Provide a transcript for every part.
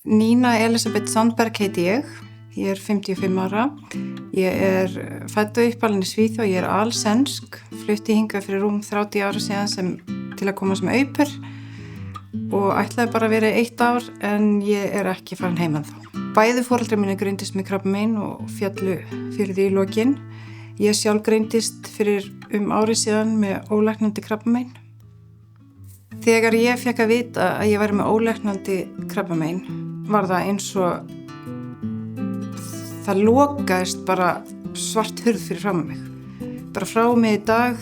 Nína Elisabeth Sandberg heiti ég. Ég er 55 ára. Ég fædd og uppalin í Svíþjóð. Ég er alsænsk. Flutti hingað fyrir 30 ára síðan til að koma sem au pair og ætlaði bara að vera 1 ár en ég er ekki farin heim ennþá. Bæði foreldrar mínir greindist með krabbamein og féllu fyrir því í lokin. Ég sjálf greindist fyrir ári síðan með ólæknandi krabbamein. Þegar ég fékk að vita að ég væri með ólæknandi krabbamein var það eins og það lokaðist bara svart hurð fyrir fram mig. Bara frá mig í dag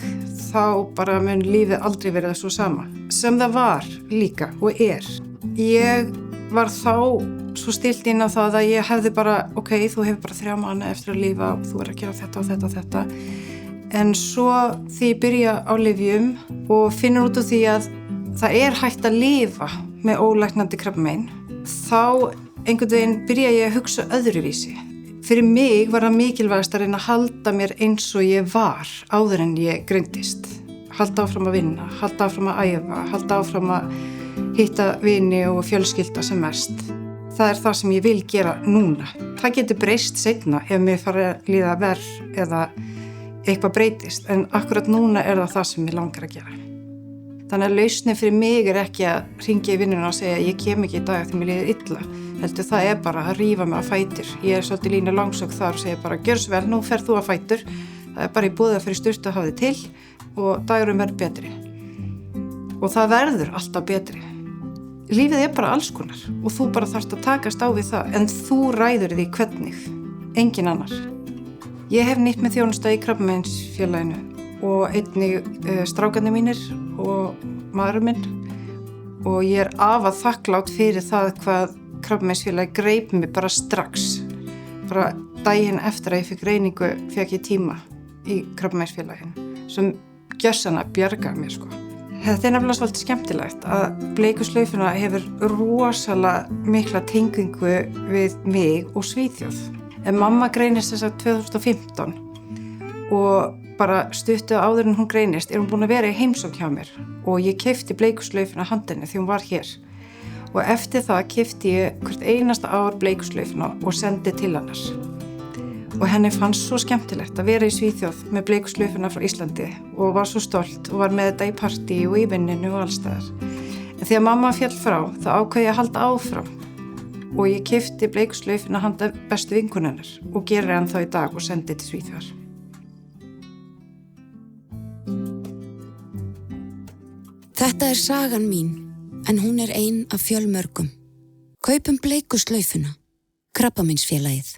þá bara mun lífið aldrei verið svo sama. Sem það var líka og er. Ég var þá svo stillt inn á það að ég hefði bara, ok, þú hefur bara 3 mánuði eftir að lifa og þú að gera þetta og þetta og þetta. En svo því ég byrja á lyfjum og finnur út úr því að það er hægt að lifa með ólæknandi krabbamein, þá einhvern veginn byrja ég að hugsa öðruvísi. Fyrir mig var það mikilvægast að reyna að halda mér eins og ég var áður en ég greindist. Halda áfram að vinna, halda áfram að æfa, halda áfram að hitta vini og fjölskylda sem mest. Það er það sem ég vil gera núna. Það getur breyst seinna ef mér fari að líða verr eða eitthvað breytist, en akkurat núna er það sem ég langar að gera. Þannig að lausnin fyrir mig er ekki að hringja í vinnuna og segja ég kem ekki í dag þegar mér líður illa. Heldur það er bara að rífa mig á fætur. Ég er svolítið lína langsögn þar og segja bara gjörðu svo vel, nú ferð þú á fætur. Það er bara í boði að fyrir sturtu að hafa þig til og dagurinn verður betri. Og það verður alltaf betri. Lífið er bara alls konar og þú bara þarft að takast á við það, en þú ræður því hvernig, engin annar. Ég hef nýtt með þjónustu í Krabbameinsfélaginu og einnig strákarnir mínir og maðurinn minn og ég er afar þakklát fyrir það hvað Krabbameinsfélagið greip mig bara strax. Bara daginn eftir að ég fikk greiningu fékk ég tíma í Krabbameinsfélaginu sem gjörsamlega bjargaði mér sko. Þetta er nefnilega svolítið skemmtilegt að bleiku slaufuna hefur rosalega mikla tengingu við mig og Svíþjóð. En mamma greinist þess að 2015 og bara stuttu áður en hún greinist hún búin að vera í heimsókn hjá mér og ég keypti bleiku slaufuna handinni því hún var hér. Og eftir það keypti ég hvert einasta ár bleiku slaufuna og sendi til hennar. Og henni fannst svo skemmtilegt að vera í Svíþjóð með bleiku slaufuna frá Íslandi og var svo stolt og var með þetta í partí og í vinninu og allstaðar. En þegar mamma féll frá, þá ákvað ég að halda áfram og ég keypti bleiku slaufuna handa bestu vinkonu hennar og gerir hann þá í dag og sendi til Svíþjóðar. Þetta er sagan mín, en hún er ein af fjölmörgum. Kaupum bleiku slaufuna, Krabbameinsfélagið.